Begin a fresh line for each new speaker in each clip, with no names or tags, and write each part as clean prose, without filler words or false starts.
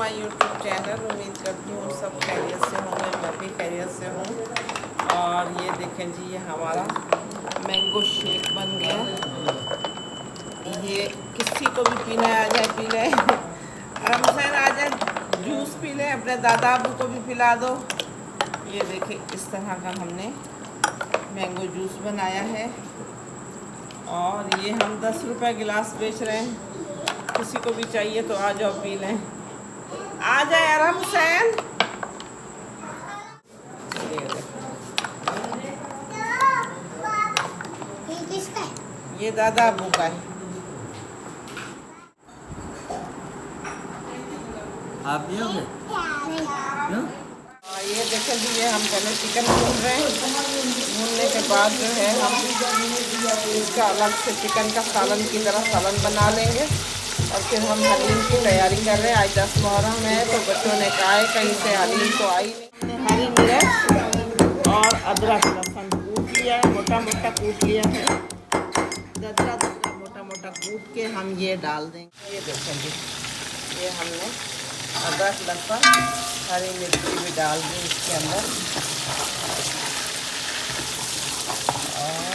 My YouTube channel. उम्मीद करती हूँ सब खैरियत से होंगे, मैं भी खैरियत से हूँ। और ये देखें जी, ये हमारा मैंगो शेक बन गया। ये किसी को भी पीना है आ जाए पी ले। रमज़ान आ जाए जूस पी ले, अपने दादा अबू को भी पिला दो। ये देखिए इस तरह का हमने मैंगो जूस बनाया है और ये हम 10 रुपए गिलास बेच रहे हैं। किसी को भी चाहिए तो आ जाओ पी लें। आ जाए आराम हुसैन। ये दादा अबू का है।
आप भी होंगे?
ये देखें जी, ये हम पहले चिकन भून रहे हैं। भूनने के बाद जो है हम इसका अलग से चिकन का सालन की तरह सालन बना लेंगे और फिर हम हलीम की तैयारी कर रहे हैं। आज 10 मुहर्रम है तो बच्चों ने कहा है कहीं से हलीम तो आई नहीं। हरी मिर्च और अदरक लहसुन कूट लिया है, मोटा मोटा कूट लिया है। ददरा ददरा मोटा मोटा कूट के हम ये डाल देंगे। ये देखें जी, ये हमने अदरक लहसुन हरी मिर्ची भी डाल दी इसके अंदर और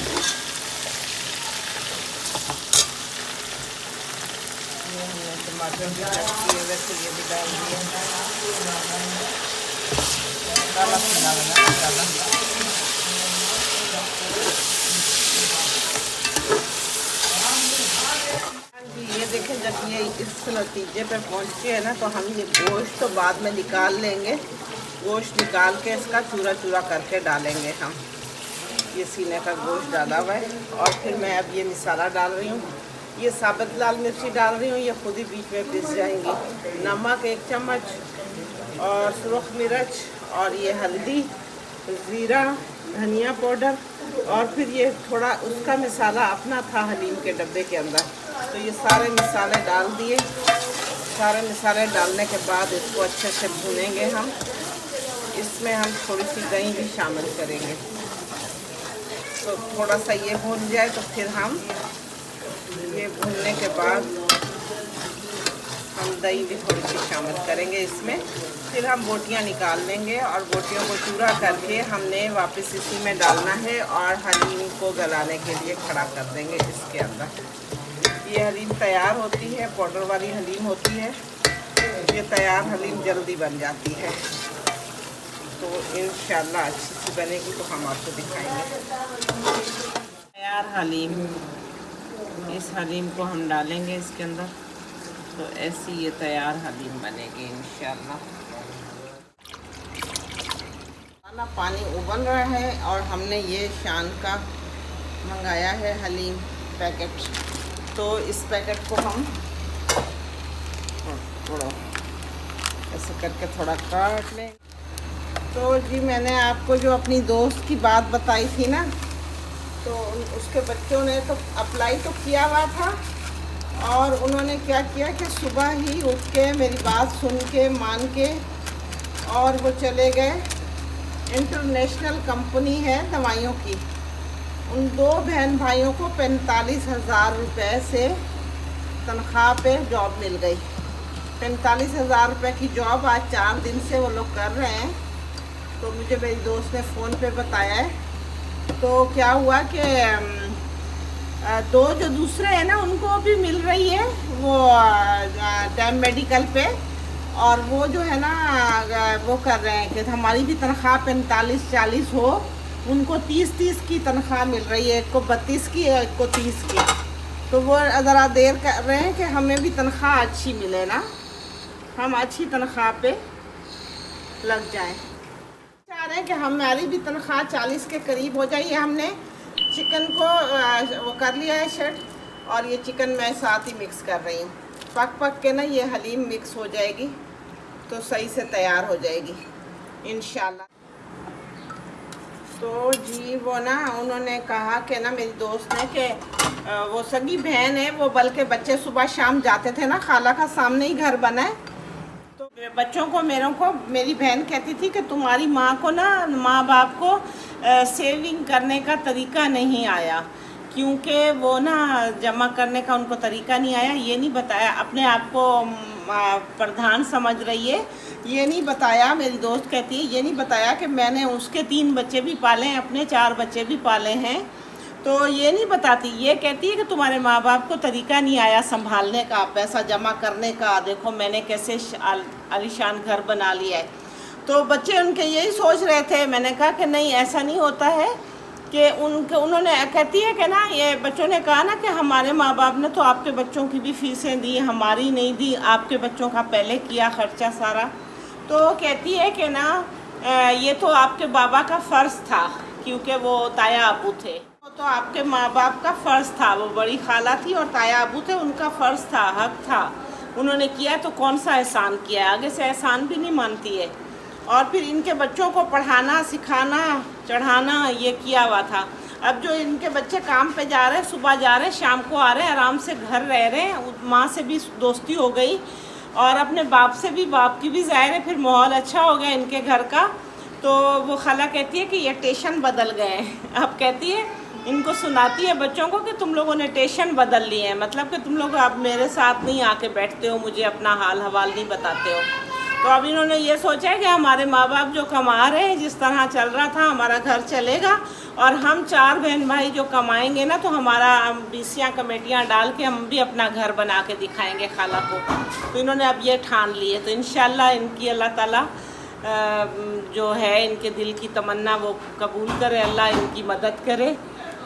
ये हमने टमाटर भी कट किए वैसे ये भी डाल दिया। काला पीला बना डाला। ये देखें, जब ये इस नतीजे पे पहुँचे हैं ना तो हम ये गोश्त तो बाद में निकाल लेंगे। गोश्त निकाल के इसका चूरा चूरा करके डालेंगे हम। ये सीने का गोश्त डाला हुआ है और फिर मैं अब ये मसाला डाल रही हूँ। ये साबुत लाल मिर्ची डाल रही हूँ, ये खुद ही बीच में पिस जाएंगी। नमक 1 चम्मच और सुरख मिर्च और ये हल्दी, ज़ीरा, धनिया पाउडर और फिर ये थोड़ा उसका मसाला अपना था हलीम के डब्बे के अंदर। तो ये सारे मसाले डाल दिए। सारे मसाले डालने के बाद इसको अच्छे से भूनेंगे हम। इसमें हम थोड़ी सी दही भी शामिल करेंगे। तो थोड़ा सा ये भून जाए तो फिर हम ये भूनने के बाद हम दही भी थोड़ी सी शामिल करेंगे इसमें। फिर हम बोटियां निकाल लेंगे और बोटियों को चूरा करके हमने वापस इसी में डालना है और हलीम को गलाने के लिए खड़ा कर देंगे इसके अंदर। ये हलीम तैयार होती है, पाउडर वाली हलीम होती है। ये तैयार हलीम जल्दी बन जाती है तो इंशाल्लाह अच्छी सी बनेगी तो हम आपको दिखाएंगे। तैयार हलीम, इस हलीम को हम डालेंगे इसके अंदर तो ऐसी ये तैयार हलीम बनेगी इंशाल्लाह। पानी उबल रहा है और हमने ये शान का मंगाया है हलीम पैकेट। तो इस पैकेट को हम थोड़ा ऐसे करके थोड़ा काट लें। तो जी मैंने आपको जो अपनी दोस्त की बात बताई थी ना, तो उसके बच्चों ने तो अप्लाई तो किया हुआ था और उन्होंने क्या किया कि सुबह ही उठ के मेरी बात सुन के मान के और वो चले गए। इंटरनेशनल कंपनी है दवाइयों की। उन 2 बहन भाइयों को 45,000 रुपये से तनख्वाह पे जॉब मिल गई। 45,000 रुपये की जॉब आज 4 दिन से वो लोग कर रहे हैं। तो मुझे मेरी दोस्त ने फ़ोन पे बताया है। तो क्या हुआ कि 2 जो दूसरे हैं ना उनको भी मिल रही है वो डैम मेडिकल पे, और वो जो है ना वो कर रहे हैं कि हमारी भी तनख्वाह 45-40 हो। उनको 30-30 की तनख्वाह मिल रही है, एक को 32 की एक को 30 की। तो वो ज़रा देर कर रहे हैं कि हमें भी तनख्वाह अच्छी मिले ना, हम अच्छी तनख्वाह पे लग जाएं। चाह रहे हैं कि हमारी भी तनख्वाह 40 के करीब हो जाए। हमने चिकन को वो कर लिया है सेट और ये चिकन मैं साथ ही मिक्स कर रही हूँ। पक पक के ना ये हलीम मिक्स हो जाएगी तो सही से तैयार हो जाएगी इंशाल्लाह। तो जी वो ना उन्होंने कहा कि ना मेरी दोस्त ने कि वो सगी बहन है, वो बल्कि बच्चे सुबह शाम जाते थे ना, खाला का सामने ही घर बना है। तो बच्चों को मेरी बहन कहती थी कि तुम्हारी माँ को ना, माँ बाप को सेविंग करने का तरीका नहीं आया, क्योंकि वो ना जमा करने का उनको तरीका नहीं आया। ये नहीं बताया, अपने आप को प्रधान समझ रही है। ये नहीं बताया, मेरी दोस्त कहती है ये नहीं बताया कि मैंने उसके 3 बच्चे भी पाले हैं, अपने 4 बच्चे भी पाले हैं। तो ये नहीं बताती, ये कहती है कि तुम्हारे माँ बाप को तरीका नहीं आया संभालने का, पैसा जमा करने का। देखो मैंने कैसे आलीशान घर बना लिया है। तो बच्चे उनके यही सोच रहे थे। मैंने कहा कि नहीं, ऐसा नहीं होता है कि उन्होंने कहती है कि ना, ये बच्चों ने कहा ना कि हमारे माँ बाप ने तो आपके बच्चों की भी फीसें दी, हमारी नहीं दी, आपके बच्चों का पहले किया खर्चा सारा। तो कहती है कि ना ये तो आपके बाबा का फ़र्ज़ था, क्योंकि वो ताया अबू थे। तो आपके माँ बाप का फ़र्ज़ था, वो बड़ी खाला थी और ताया अबू थे, उनका फ़र्ज़ था, हक था, उन्होंने किया तो कौन सा एहसान किया है, आगे से एहसान भी नहीं मानती है। और फिर इनके बच्चों को पढ़ाना, सिखाना, चढ़ाना ये किया हुआ था। अब जो इनके बच्चे काम पे जा रहे हैं, सुबह जा रहे हैं, शाम को आ रहे हैं, आराम से घर रह रहे हैं, माँ से भी दोस्ती हो गई और अपने बाप से भी, बाप की भी ज़ाहिर है, फिर माहौल अच्छा हो गया इनके घर का। तो वो खाला कहती है कि ये टेशन बदल गए हैं। अब कहती है, इनको सुनाती है बच्चों को कि तुम लोगों ने टेशन बदल लिए हैं, मतलब कि तुम लोग अब मेरे साथ नहीं आके बैठते हो, मुझे अपना हाल हवाल नहीं बताते हो। तो अब इन्होंने ये सोचा है कि हमारे माँ बाप जो कमा रहे हैं, जिस तरह चल रहा था, हमारा घर चलेगा और हम 4 बहन भाई जो कमाएंगे ना, तो हमारा बीसियाँ कमेटियाँ डाल के हम भी अपना घर बना के दिखाएंगे खाला को। तो इन्होंने अब ये ठान लिए। तो इंशाल्लाह इनकी अल्लाह ताला जो है इनके दिल की तमन्ना वो कबूल करे, अल्लाह इनकी मदद करे,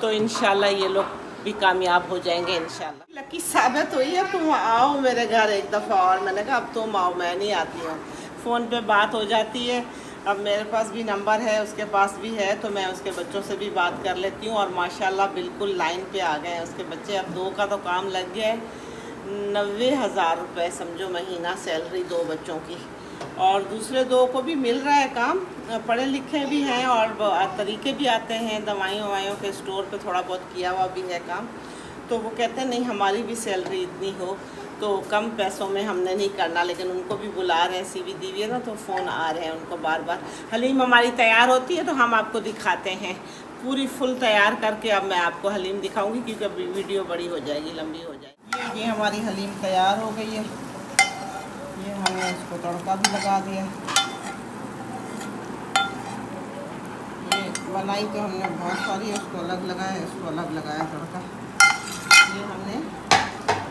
तो इंशाल्लाह ये लोग भी कामयाब हो जाएंगे इंशाल्लाह। लकी साबित हुई है, तुम आओ मेरे घर एक दफ़ा और। मैंने कहा अब तुम आओ, मैं नहीं आती हूँ। फ़ोन पे बात हो जाती है, अब मेरे पास भी नंबर है, उसके पास भी है, तो मैं उसके बच्चों से भी बात कर लेती हूँ। और माशाल्लाह बिल्कुल लाइन पे आ गए हैं उसके बच्चे। अब 2 का तो काम लग गया है। 90,000 रुपये समझो महीना सैलरी 2 बच्चों की, और दूसरे 2 को भी मिल रहा है काम, पढ़े लिखे भी हैं और तरीके भी आते हैं, दवाइयों के स्टोर पे थोड़ा बहुत किया हुआ भी है काम। तो वो कहते हैं नहीं, हमारी भी सैलरी इतनी हो तो कम पैसों में हमने नहीं करना। लेकिन उनको भी बुला रहे हैं, CV दी हुई है ना, तो फ़ोन आ रहे हैं उनको बार बार। हलीम हमारी तैयार होती है तो हम आपको दिखाते हैं, पूरी फुल तैयार करके अब मैं आपको हलीम दिखाऊँगी, क्योंकि वीडियो बड़ी हो जाएगी, लंबी हो जाएगी। ये हमारी हलीम तैयार हो गई है। ये हमने इसको तड़का भी लगा दिया। ये बनाई तो हमने बहुत सारी है, उसको अलग लगाया, इसको अलग लगाया तड़का। ये हमने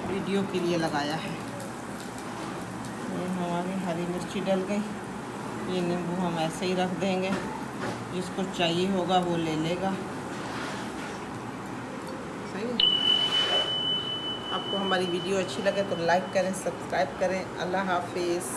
वीडियो के लिए लगाया है। ये हमारी हरी मिर्ची डल गई। ये नींबू हम ऐसे ही रख देंगे, जिसको चाहिए होगा वो ले लेगा। सही है। आपको हमारी वीडियो अच्छी लगे तो लाइक करें, सब्सक्राइब करें। अल्लाह हाफिज़।